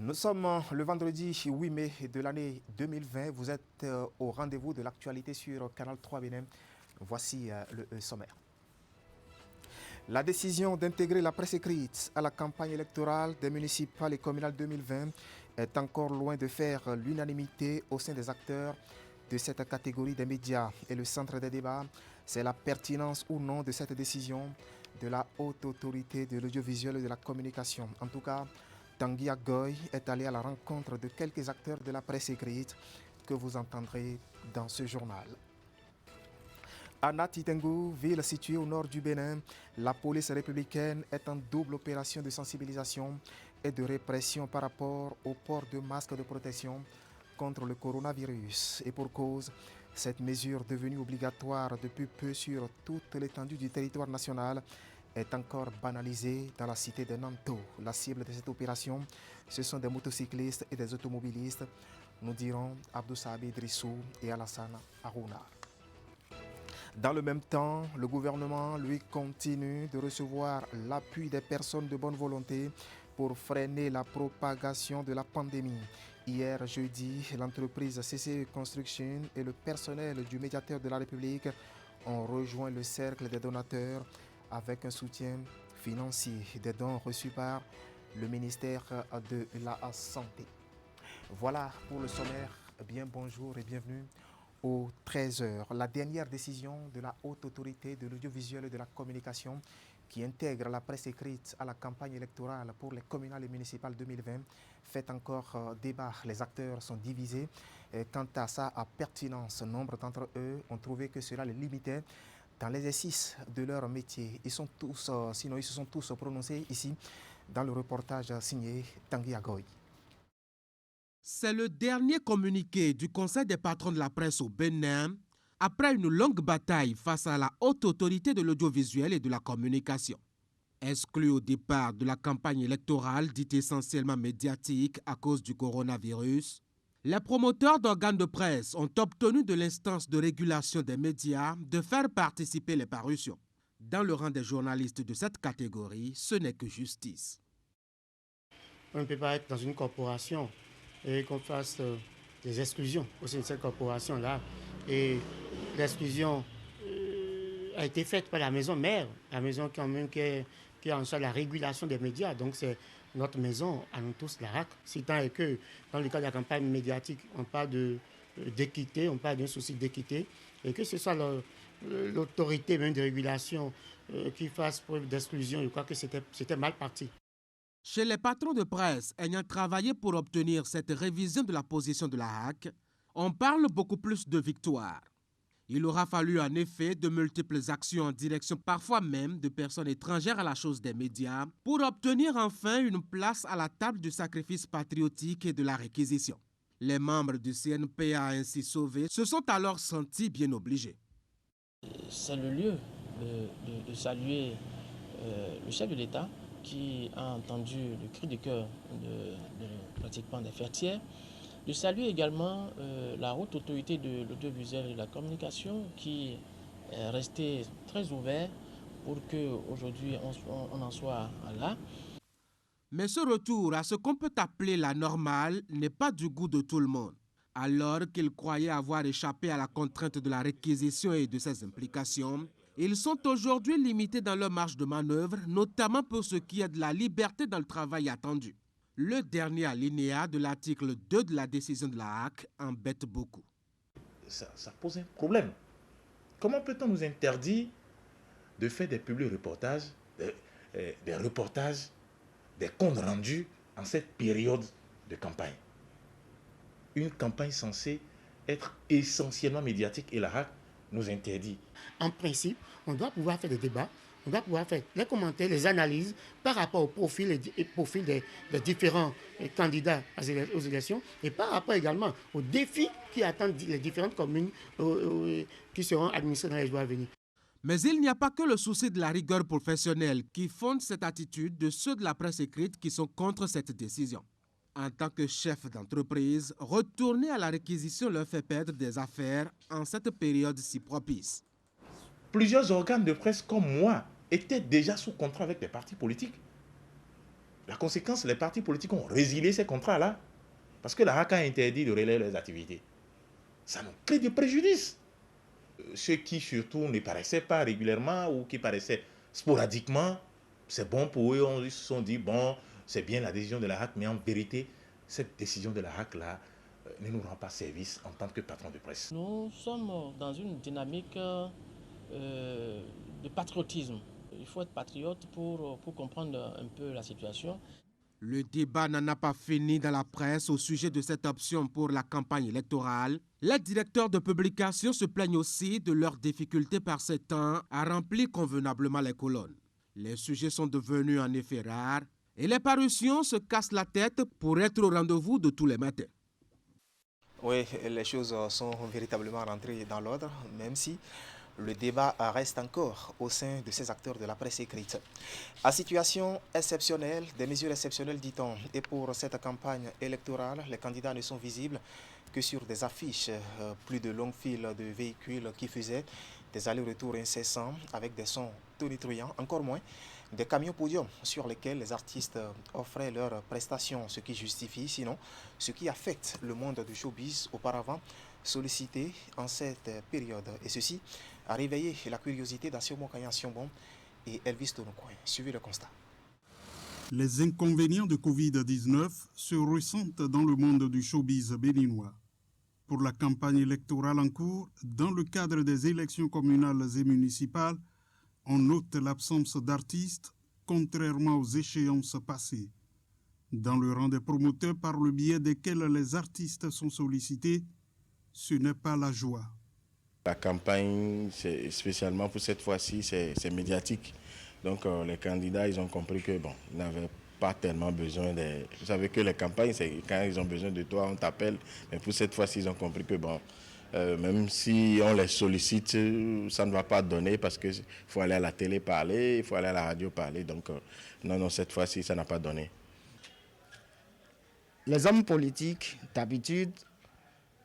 Nous sommes le vendredi 8 mai de l'année 2020. Vous êtes au rendez-vous de l'actualité sur Canal 3 Bénin. Voici le sommaire. La décision d'intégrer la presse écrite à la campagne électorale des municipales et communales 2020 est encore loin de faire l'unanimité au sein des acteurs de cette catégorie des médias. Et le centre des débats, c'est la pertinence ou non de cette décision de la haute autorité de l'audiovisuel et de la communication. En tout cas, Tanguy Agoy est allé à la rencontre de quelques acteurs de la presse écrite que vous entendrez dans ce journal. À Natitengu, ville située au nord du Bénin, la police républicaine est en double opération de sensibilisation et de répression par rapport au port de masques de protection contre le coronavirus. Et pour cause, cette mesure devenue obligatoire depuis peu sur toute l'étendue du territoire national est encore banalisée dans la cité de Nanto. La cible de cette opération, ce sont des motocyclistes et des automobilistes, nous dirons Abdou Sabi Drissou et Alassane Harouna. Dans le même temps, le gouvernement, lui, continue de recevoir l'appui des personnes de bonne volonté pour freiner la propagation de la pandémie. Hier, jeudi, l'entreprise CCE Construction et le personnel du médiateur de la République ont rejoint le cercle des donateurs avec un soutien financier, des dons reçus par le ministère de la Santé. Voilà pour le sommaire. Bien bonjour et bienvenue aux 13h. La dernière décision de la haute autorité de l'audiovisuel et de la communication qui intègre la presse écrite à la campagne électorale pour les communales et municipales 2020 fait encore débat. Les acteurs sont divisés quant à sa pertinence. Nombre d'entre eux ont trouvé que cela les limitait dans l'exercice de leur métier. Ils se sont tous prononcés ici dans le reportage signé Tanguy Agoy. C'est le dernier communiqué du Conseil des patrons de la presse au Bénin après une longue bataille face à la haute autorité de l'audiovisuel et de la communication. Exclu au départ de la campagne électorale dite essentiellement médiatique à cause du coronavirus, les promoteurs d'organes de presse ont obtenu de l'instance de régulation des médias de faire participer les parutions. Dans le rang des journalistes de cette catégorie, ce n'est que justice. On ne peut pas être dans une corporation et qu'on fasse des exclusions au sein de cette corporation-là. Et l'exclusion a été faite par la maison mère, la maison quand même qui est en charge de la régulation des médias. Donc c'est notre maison, à nous tous, la RAC. Si tant est que dans le cadre de la campagne médiatique, on parle d'équité, on parle d'un souci d'équité, et que ce soit l'autorité même de régulation qui fasse preuve d'exclusion, je crois que c'était mal parti. Chez les patrons de presse ayant travaillé pour obtenir cette révision de la position de la HAC, on parle beaucoup plus de victoire. Il aura fallu en effet de multiples actions en direction parfois même de personnes étrangères à la chose des médias pour obtenir enfin une place à la table du sacrifice patriotique et de la réquisition. Les membres du CNPA ainsi sauvés se sont alors sentis bien obligés. C'est le lieu de saluer le chef de l'État qui a entendu le cri de cœur pratiquement des fertières, de saluer également la haute autorité de l'audiovisuel et de la communication qui est restée très ouverte pour qu'aujourd'hui on en soit là. Mais ce retour à ce qu'on peut appeler la normale n'est pas du goût de tout le monde. Alors qu'ils croyaient avoir échappé à la contrainte de la réquisition et de ses implications, ils sont aujourd'hui limités dans leur marge de manœuvre, notamment pour ce qui est de la liberté dans le travail attendu. Le dernier alinéa de l'article 2 de la décision de la HAC embête beaucoup. Ça pose un problème. Comment peut-on nous interdire de faire des publi-reportages, des reportages, des comptes rendus en cette période de campagne? Une campagne censée être essentiellement médiatique et la HAC nous interdit. En principe, on doit pouvoir faire des débats, on doit pouvoir faire les commentaires, les analyses par rapport au profil des différents candidats aux élections et par rapport également aux défis qui attendent les différentes communes qui seront administrées dans les jours à venir. Mais il n'y a pas que le souci de la rigueur professionnelle qui fonde cette attitude de ceux de la presse écrite qui sont contre cette décision. En tant que chef d'entreprise, retourner à la réquisition leur fait perdre des affaires en cette période si propice. Plusieurs organes de presse comme moi étaient déjà sous contrat avec des partis politiques. La conséquence, les partis politiques ont résilié ces contrats-là parce que la RAC a interdit de relayer leurs activités. Ça nous crée du préjudice. Ceux qui surtout ne paraissaient pas régulièrement ou qui paraissaient sporadiquement, c'est bon pour eux, ils se sont dit, bon, c'est bien la décision de la RAC, mais en vérité, cette décision de la RAC-là ne nous rend pas service en tant que patron de presse. Nous sommes dans une dynamique de patriotisme. Il faut être patriote pour comprendre un peu la situation. Le débat n'en a pas fini dans la presse au sujet de cette option pour la campagne électorale. Les directeurs de publication se plaignent aussi de leurs difficultés par ces temps à remplir convenablement les colonnes. Les sujets sont devenus en effet rares et les parutions se cassent la tête pour être au rendez-vous de tous les matins. Oui, les choses sont véritablement rentrées dans l'ordre, même si le débat reste encore au sein de ces acteurs de la presse écrite. À situation exceptionnelle, des mesures exceptionnelles dit-on, et pour cette campagne électorale, les candidats ne sont visibles que sur des affiches, plus de longues files de véhicules qui faisaient des allers-retours incessants avec des sons tonitruants, encore moins des camions podiums sur lesquels les artistes offraient leurs prestations, ce qui justifie sinon ce qui affecte le monde du showbiz auparavant sollicité en cette période. Et ceci a réveillé la curiosité d'Assiomo Kanyan Siombon et Elvis Tonokoy. Suivez le constat. Les inconvénients de Covid-19 se ressentent dans le monde du showbiz béninois. Pour la campagne électorale en cours, dans le cadre des élections communales et municipales, on note l'absence d'artistes, contrairement aux échéances passées. Dans le rang des promoteurs par le biais desquels les artistes sont sollicités, ce n'est pas la joie. La campagne, spécialement pour cette fois-ci, c'est médiatique. Donc les candidats, ils ont compris que bon, ils n'avaient pas tellement besoin de... Vous savez que les campagnes, c'est quand ils ont besoin de toi, on t'appelle. Mais pour cette fois-ci, ils ont compris que bon, même si on les sollicite, ça ne va pas donner parce qu'il faut aller à la télé parler, il faut aller à la radio parler. Donc non, cette fois-ci, ça n'a pas donné. Les hommes politiques, d'habitude,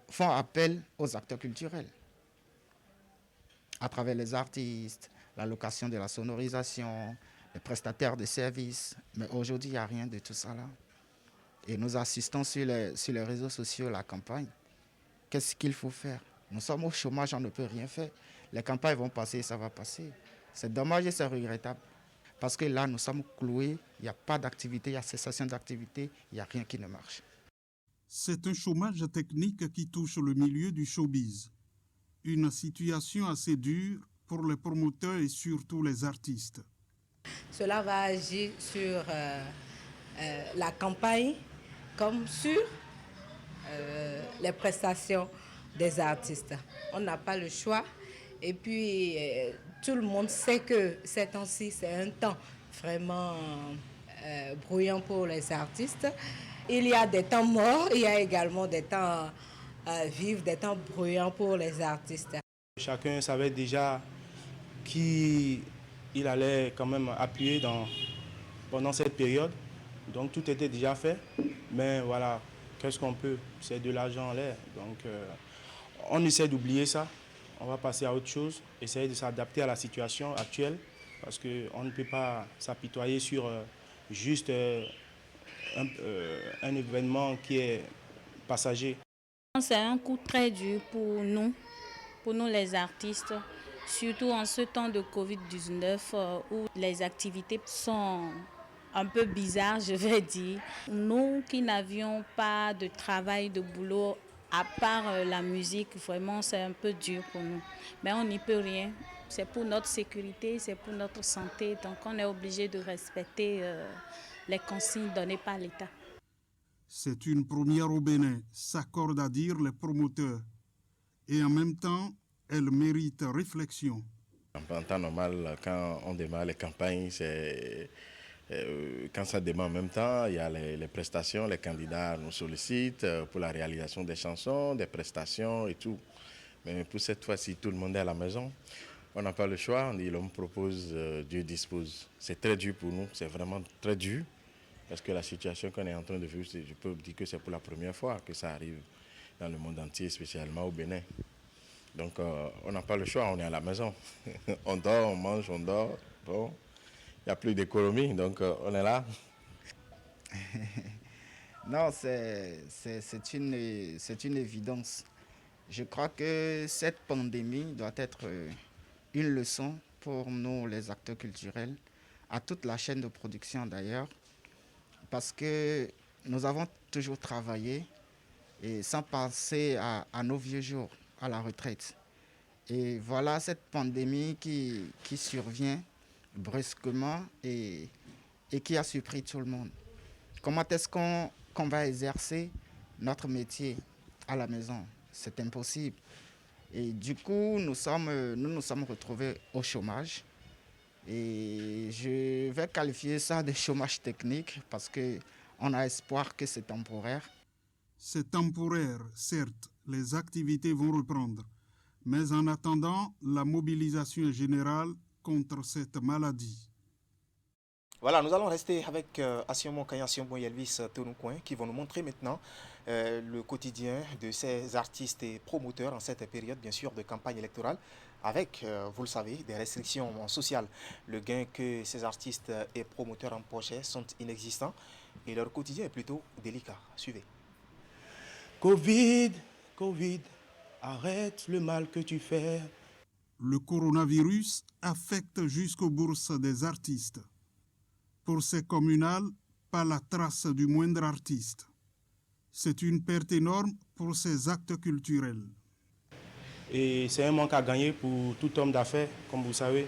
font appel aux acteurs culturels à travers les artistes, la location de la sonorisation, les prestataires de services. Mais aujourd'hui, il n'y a rien de tout ça là. Et nous assistons sur les réseaux sociaux la campagne. Qu'est-ce qu'il faut faire? Nous sommes au chômage, on ne peut rien faire. Les campagnes vont passer, ça va passer. C'est dommage et c'est regrettable. Parce que là, nous sommes cloués, il n'y a pas d'activité, il y a cessation d'activité, il n'y a rien qui ne marche. C'est un chômage technique qui touche le milieu du showbiz. Une situation assez dure pour les promoteurs et surtout les artistes. Cela va agir sur la campagne comme sur les prestations des artistes. On n'a pas le choix. Et puis, tout le monde sait que ces temps-ci, c'est un temps vraiment bruyant pour les artistes. Il y a des temps morts, il y a également des temps vivre des temps bruyants pour les artistes. Chacun savait déjà qui il allait quand même appuyer pendant cette période. Donc tout était déjà fait. Mais voilà, qu'est-ce qu'on peut? C'est de l'argent en l'air. Donc on essaie d'oublier ça. On va passer à autre chose, essayer de s'adapter à la situation actuelle. Parce qu'on ne peut pas s'apitoyer sur juste un événement qui est passager. C'est un coup très dur pour nous les artistes, surtout en ce temps de Covid-19 où les activités sont un peu bizarres, je vais dire. Nous qui n'avions pas de travail, de boulot, à part la musique, vraiment c'est un peu dur pour nous. Mais on n'y peut rien. C'est pour notre sécurité, c'est pour notre santé, donc on est obligé de respecter les consignes données par l'État. C'est une première au Bénin, s'accordent à dire les promoteurs. Et en même temps, elle mérite réflexion. En temps normal, quand on démarre les campagnes, quand ça démarre en même temps, il y a les prestations, les candidats nous sollicitent pour la réalisation des chansons, des prestations et tout. Mais pour cette fois-ci, tout le monde est à la maison. On n'a pas le choix, on dit l'homme propose, Dieu dispose. C'est très dur pour nous, c'est vraiment très dur. Parce que la situation qu'on est en train de vivre, je peux dire que c'est pour la première fois que ça arrive dans le monde entier, spécialement au Bénin. Donc on n'a pas le choix, on est à la maison. On dort, on mange, on dort. Bon, il n'y a plus d'économie, donc on est là. Non, c'est une évidence. Je crois que cette pandémie doit être une leçon pour nous, les acteurs culturels, à toute la chaîne de production d'ailleurs, parce que nous avons toujours travaillé et sans penser à nos vieux jours, à la retraite. Et voilà cette pandémie qui survient brusquement et qui a surpris tout le monde. Comment est-ce qu'on va exercer notre métier à la maison? C'est impossible. Et du coup, nous nous sommes retrouvés au chômage. Et je vais qualifier ça de chômage technique parce qu'on a espoir que c'est temporaire. C'est temporaire, certes, les activités vont reprendre. Mais en attendant, la mobilisation est générale contre cette maladie. Voilà, nous allons rester avec Asiomo Kaya, Asiomo et Elvis Tonoukouin qui vont nous montrer maintenant le quotidien de ces artistes et promoteurs en cette période, bien sûr, de campagne électorale, avec, vous le savez, des restrictions sociales. Le gain que ces artistes et promoteurs empochaient sont inexistants et leur quotidien est plutôt délicat. Suivez. Covid, arrête le mal que tu fais. Le coronavirus affecte jusqu'aux bourses des artistes. Pour ces communales, pas la trace du moindre artiste. C'est une perte énorme pour ces actes culturels. Et c'est un manque à gagner pour tout homme d'affaires, comme vous savez.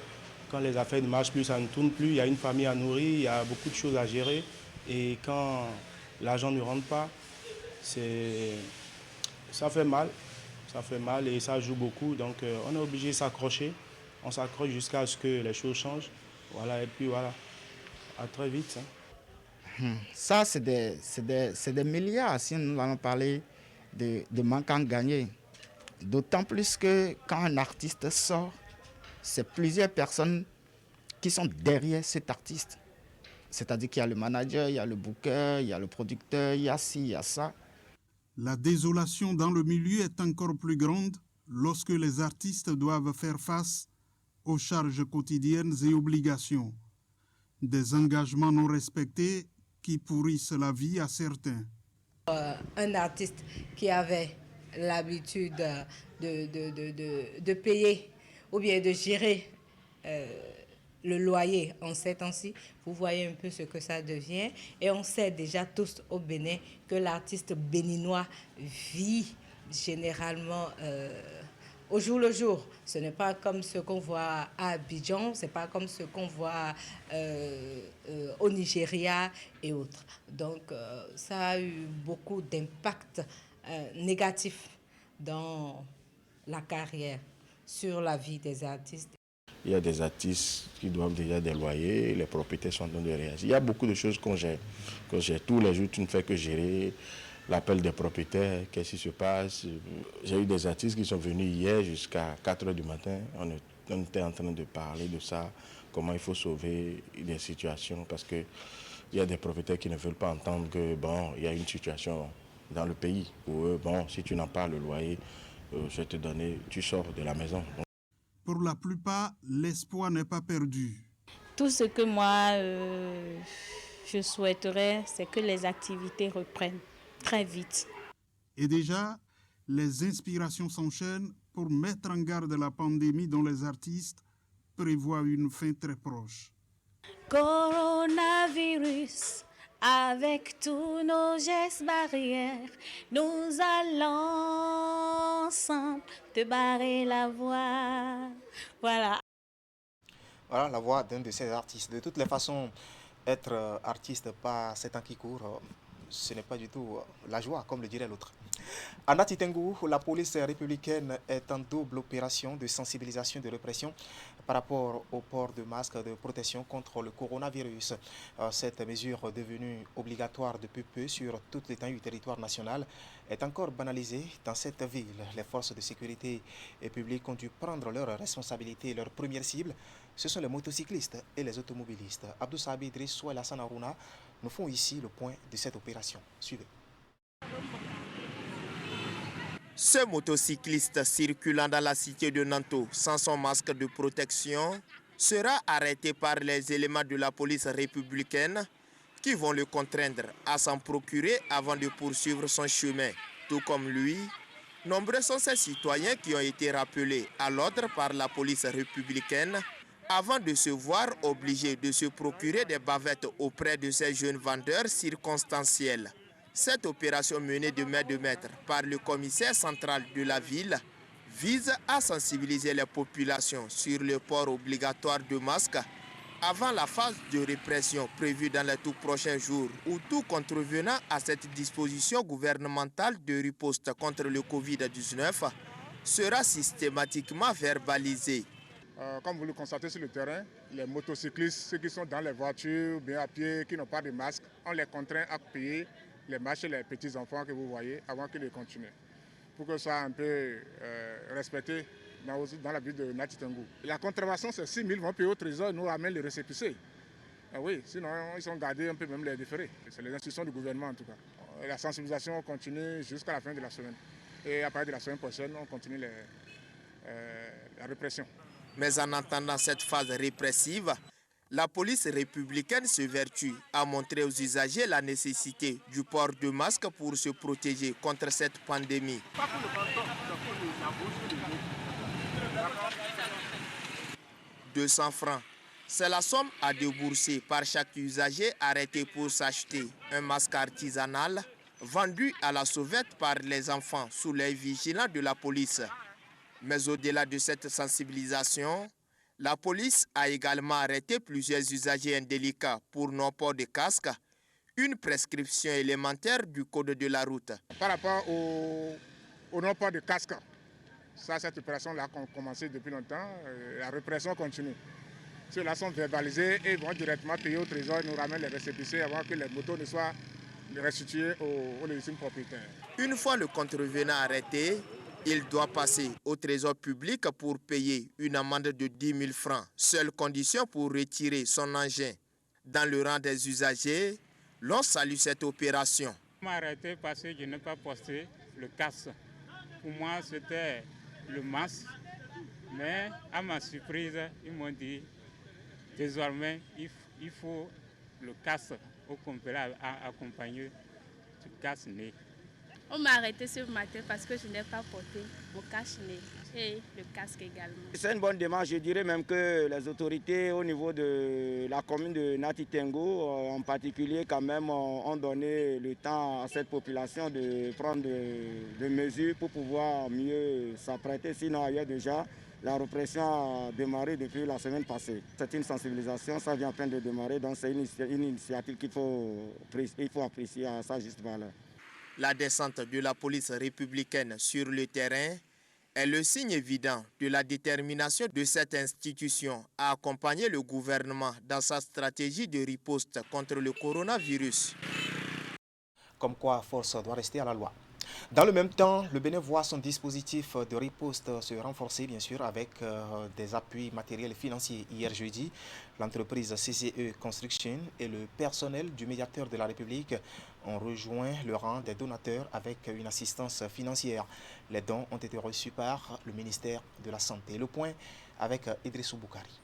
Quand les affaires ne marchent plus, ça ne tourne plus, il y a une famille à nourrir, il y a beaucoup de choses à gérer. Et quand l'argent ne rentre pas, ça fait mal et ça joue beaucoup. Donc on est obligé de s'accrocher. On s'accroche jusqu'à ce que les choses changent. Voilà, et puis voilà, à très vite. Ça, c'est des milliards si nous allons parler de manque à gagner. D'autant plus que quand un artiste sort, c'est plusieurs personnes qui sont derrière cet artiste. C'est-à-dire qu'il y a le manager, il y a le booker, il y a le producteur, il y a ci, il y a ça. La désolation dans le milieu est encore plus grande lorsque les artistes doivent faire face aux charges quotidiennes et obligations. Des engagements non respectés qui pourrissent la vie à certains. Un artiste qui avait l'habitude de payer ou bien de gérer le loyer en ces temps-ci, vous voyez un peu ce que ça devient. Et on sait déjà tous au Bénin que l'artiste béninois vit généralement au jour le jour. Ce n'est pas comme ce qu'on voit à Abidjan, ce n'est pas comme ce qu'on voit au Nigeria et autres. Donc ça a eu beaucoup d'impact négatif dans la carrière, sur la vie des artistes. Il y a des artistes qui doivent déjà des loyers, les propriétaires sont en train de réagir. Il y a beaucoup de choses qu'on gère. Tous les jours, tu ne fais que gérer l'appel des propriétaires, qu'est-ce qui se passe. J'ai eu des artistes qui sont venus hier jusqu'à 4 h du matin. On était en train de parler de ça, comment il faut sauver des situations, parce qu'il y a des propriétaires qui ne veulent pas entendre que, bon, il y a une situation dans le pays. Pour eux, bon, si tu n'as pas le loyer, je vais te donner, tu sors de la maison. Pour la plupart, l'espoir n'est pas perdu. Tout ce que moi, je souhaiterais, c'est que les activités reprennent très vite. Et déjà, les inspirations s'enchaînent pour mettre en garde la pandémie dont les artistes prévoient une fin très proche. Coronavirus, avec tous nos gestes barrières, nous allons ensemble te barrer la voie. Voilà. Voilà la voix d'un de ces artistes. De toutes les façons, être artiste par 7 ans qui courent, ce n'est pas du tout la joie, comme le dirait l'autre. À Natitengu, la police républicaine est en double opération de sensibilisation et de répression par rapport au port de masques de protection contre le coronavirus. Cette mesure devenue obligatoire depuis peu sur toute l'étendue du territoire national est encore banalisée dans cette ville. Les forces de sécurité et publiques ont dû prendre leurs responsabilités et leur première cible. Ce sont les motocyclistes et les automobilistes. Abdou Sabi Idriss et Lassana Aruna nous font ici le point de cette opération. Suivez. Ce motocycliste circulant dans la cité de Nanto sans son masque de protection sera arrêté par les éléments de la police républicaine qui vont le contraindre à s'en procurer avant de poursuivre son chemin. Tout comme lui, nombreux sont ces citoyens qui ont été rappelés à l'ordre par la police républicaine avant de se voir obligés de se procurer des bavettes auprès de ces jeunes vendeurs circonstanciels. Cette opération menée de main de maître par le commissaire central de la ville vise à sensibiliser les populations sur le port obligatoire de masques avant la phase de répression prévue dans les tout prochains jours, où tout contrevenant à cette disposition gouvernementale de riposte contre le Covid-19 sera systématiquement verbalisé. Comme vous le constatez sur le terrain, les motocyclistes, ceux qui sont dans les voitures, bien à pied, qui n'ont pas de masque, on les contraint à payer les marches et les petits-enfants que vous voyez avant qu'ils ne continuent, pour que ce soit un peu respecté dans la ville de Nati Tengu. La contravention, c'est 6 000 vont payer au trésor, nous ramènent les récépissés. Oui, sinon ils sont gardés, on peut même les déférer. C'est les institutions du gouvernement en tout cas. La sensibilisation continue jusqu'à la fin de la semaine. Et à partir de la semaine prochaine, on continue la répression. Mais en attendant cette phase répressive, la police républicaine se vertue à montrer aux usagers la nécessité du port de masque pour se protéger contre cette pandémie. 200 francs, c'est la somme à débourser par chaque usager arrêté pour s'acheter un masque artisanal vendu à la sauvette par les enfants sous l'œil vigilant de la police. Mais au-delà de cette sensibilisation, la police a également arrêté plusieurs usagers indélicats pour non-port de casque, une prescription élémentaire du code de la route. Par rapport au non-port de casque, cette opération-là a commencé depuis longtemps, la répression continue. Ceux-là sont verbalisés et vont directement payer au trésor et nous ramènent les récépissés avant que les motos ne soient restituées aux légitimes propriétaires. Une fois le contrevenant arrêté, il doit passer au trésor public pour payer une amende de 10 000 francs, seule condition pour retirer son engin. Dans le rang des usagers, l'on salue cette opération. Je m'ai arrêté parce que je n'ai pas posté le casque. Pour moi, c'était le masque, mais à ma surprise, ils m'ont dit désormais, il faut le casque au complet accompagné du casque-nez. On m'a arrêté ce matin parce que je n'ai pas porté mon cache-nez et le casque également. C'est une bonne démarche. Je dirais même que les autorités au niveau de la commune de Nati Tengu, en particulier, quand même, ont donné le temps à cette population de prendre des mesures pour pouvoir mieux s'apprêter. Sinon, ailleurs déjà, la répression a démarré depuis la semaine passée. C'est une sensibilisation, ça vient à peine de démarrer, donc c'est une initiative qu'il faut apprécier à sa juste valeur. La descente de la police républicaine sur le terrain est le signe évident de la détermination de cette institution à accompagner le gouvernement dans sa stratégie de riposte contre le coronavirus. Comme quoi, force doit rester à la loi. Dans le même temps, le Bénin voit son dispositif de riposte se renforcer, bien sûr, avec des appuis matériels et financiers. Hier jeudi, l'entreprise CCE Construction et le personnel du médiateur de la République ont rejoint le rang des donateurs avec une assistance financière. Les dons ont été reçus par le ministère de la Santé. Le point avec Idrissou Boukari.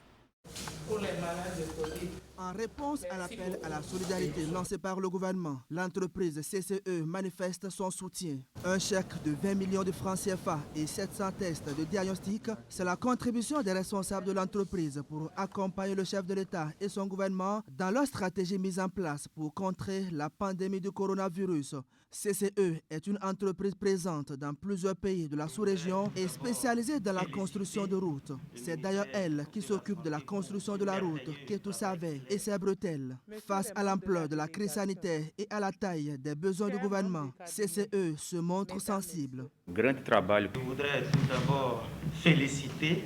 Pour les malades de Covid. En réponse à l'appel à la solidarité lancé par le gouvernement, l'entreprise CCE manifeste son soutien. Un chèque de 20 millions de francs CFA et 700 tests de diagnostic, c'est la contribution des responsables de l'entreprise pour accompagner le chef de l'État et son gouvernement dans leur stratégie mise en place pour contrer la pandémie du coronavirus. CCE est une entreprise présente dans plusieurs pays de la sous-région et spécialisée dans la construction de routes. C'est d'ailleurs elle qui s'occupe de la construction de la route Kétou-Savé et ses bretelles. Face à l'ampleur de la crise sanitaire et à la taille des besoins du gouvernement, CCE se montre sensible. Grand travail. Je voudrais tout d'abord féliciter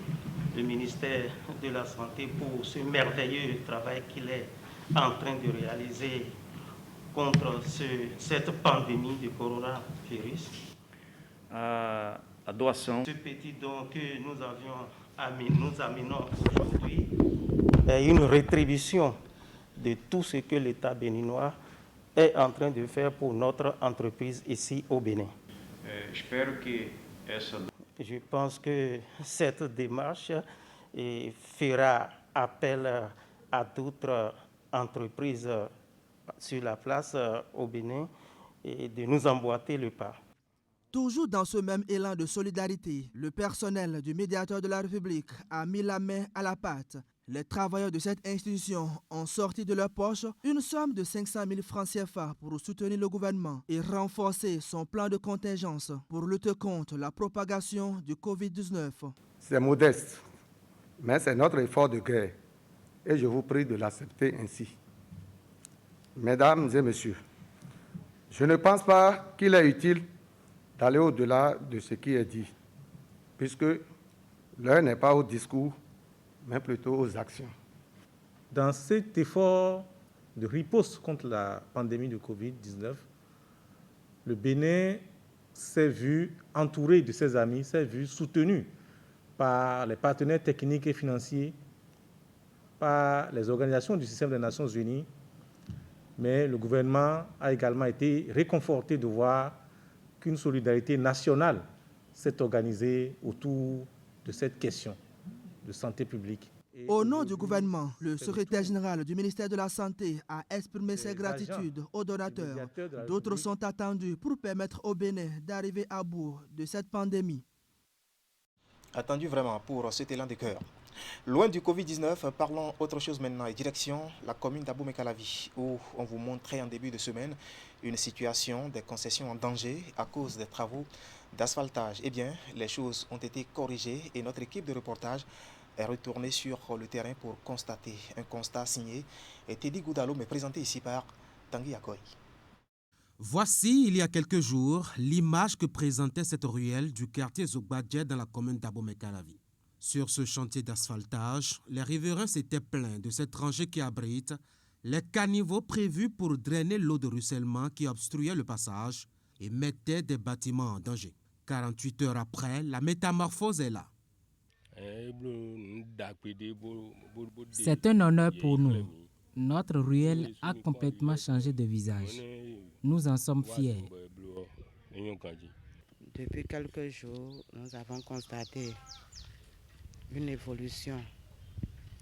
le ministère de la Santé pour ce merveilleux travail qu'il est en train de réaliser contre cette pandémie du coronavirus. Ce petit don que nous amenons aujourd'hui est une rétribution de tout ce que l'État béninois est en train de faire pour notre entreprise ici au Bénin. Je pense que cette démarche fera appel à d'autres entreprises sur la place au Bénin et de nous emboîter le pas. Toujours dans ce même élan de solidarité, le personnel du médiateur de la République a mis la main à la pâte. Les travailleurs de cette institution ont sorti de leur poche une somme de 500 000 francs CFA pour soutenir le gouvernement et renforcer son plan de contingence pour lutter contre la propagation du Covid-19. C'est modeste, mais c'est notre effort de guerre et je vous prie de l'accepter ainsi. Mesdames et messieurs, je ne pense pas qu'il est utile d'aller au-delà de ce qui est dit, puisque l'heure n'est pas au discours, mais plutôt aux actions. Dans cet effort de riposte contre la pandémie de Covid-19, le Bénin s'est vu entouré de ses amis, s'est vu soutenu par les partenaires techniques et financiers, par les organisations du système des Nations Unies, mais le gouvernement a également été réconforté de voir qu'une solidarité nationale s'est organisée autour de cette question de santé publique. Au nom du gouvernement, le secrétaire général du ministère de la Santé a exprimé ses gratitudes aux donateurs. D'autres sont attendus pour permettre au Bénin d'arriver à bout de cette pandémie. Attendu vraiment pour cet élan de cœur. Loin du Covid-19, parlons autre chose maintenant et direction la commune d'Abomey-Calavi où on vous montrait en début de semaine une situation des concessions en danger à cause des travaux d'asphaltage. Eh bien, les choses ont été corrigées et notre équipe de reportage est retournée sur le terrain pour constater un constat signé et Teddy Goudalo mais présenté ici par Tanguy Akoy. Voici, il y a quelques jours, l'image que présentait cette ruelle du quartier Zogbadje dans la commune d'Abomey-Calavi. Sur ce chantier d'asphaltage, les riverains s'étaient plaints de cette rangée qui abrite les caniveaux prévus pour drainer l'eau de ruissellement qui obstruait le passage et mettait des bâtiments en danger. 48 heures après, la métamorphose est là. C'est un honneur pour nous. Notre ruelle a complètement changé de visage. Nous en sommes fiers. Depuis quelques jours, nous avons constaté une évolution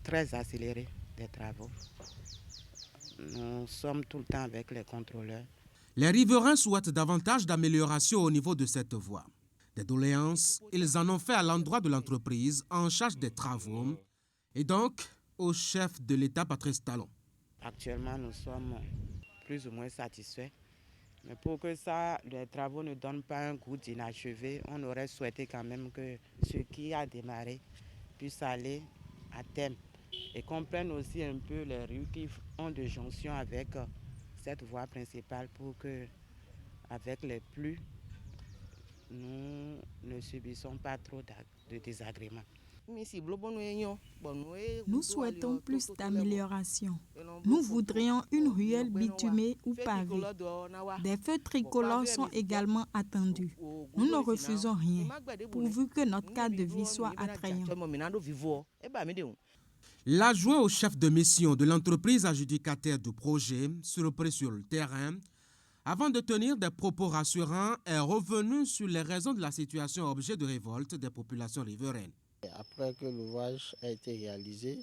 très accélérée des travaux. Nous sommes tout le temps avec les contrôleurs. Les riverains souhaitent davantage d'amélioration au niveau de cette voie. Des doléances, ils en ont fait à l'endroit de l'entreprise en charge des travaux et donc au chef de l'État, Patrice Talon. Actuellement, nous sommes plus ou moins satisfaits. Mais pour que ça, les travaux ne donnent pas un goût d'inachevé, on aurait souhaité quand même que ce qui a démarré puisse aller à terme et qu'on prenne aussi un peu les rues qui ont de jonction avec cette voie principale pour que, avec les pluies, nous ne subissons pas trop de désagréments. Nous souhaitons plus d'amélioration. Nous voudrions une ruelle bitumée ou pavée. Des feux tricolores sont également attendus. Nous ne refusons rien, pourvu que notre cadre de vie soit attrayant. L'adjoint au chef de mission de l'entreprise adjudicataire du projet, surpris sur le terrain, avant de tenir des propos rassurants, est revenu sur les raisons de la situation objet de révolte des populations riveraines. Après que l'ouvrage a été réalisé,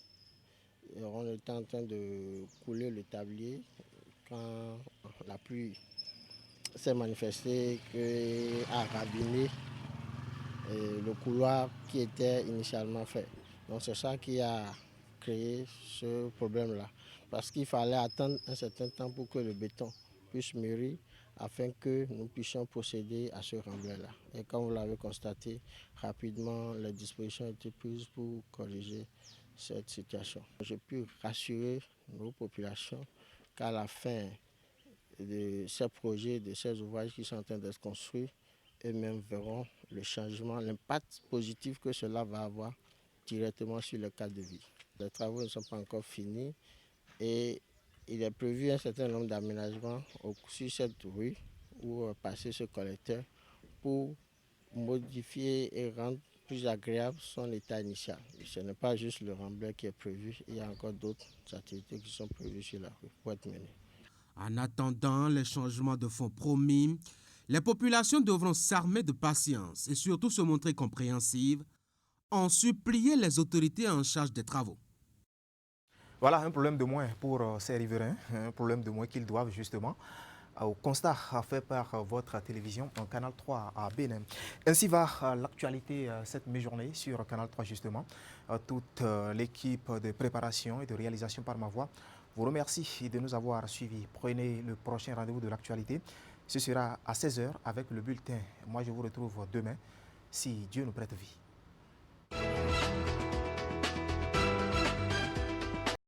on était en train de couler le tablier quand la pluie s'est manifestée et a rabiné le couloir qui était initialement fait. Donc c'est ça qui a créé ce problème-là. Parce qu'il fallait attendre un certain temps pour que le béton puisse mûrir afin que nous puissions procéder à ce remblai-là. Et comme vous l'avez constaté, rapidement, les dispositions ont été prises pour corriger cette situation. J'ai pu rassurer nos populations qu'à la fin de ces projets, de ces ouvrages qui sont en train d'être construits, eux-mêmes verront le changement, l'impact positif que cela va avoir directement sur le cadre de vie. Les travaux ne sont pas encore finis et il est prévu un certain nombre d'aménagements sur cette rue où passer ce collecteur pour modifier et rendre plus agréable son état initial. Et ce n'est pas juste le remblai qui est prévu, il y a encore d'autres activités qui sont prévues sur la rue pour être menées. En attendant les changements de fonds promis, les populations devront s'armer de patience et surtout se montrer compréhensives en suppliant les autorités en charge des travaux. Voilà un problème de moins pour ces riverains, un problème de moins qu'ils doivent justement au constat fait par votre télévision en Canal 3 à Bénin. Ainsi va l'actualité cette mi-journée sur Canal 3 justement. Toute l'équipe de préparation et de réalisation par ma voix vous remercie de nous avoir suivis. Prenez le prochain rendez-vous de l'actualité. Ce sera à 16h avec le bulletin. Moi je vous retrouve demain si Dieu nous prête vie.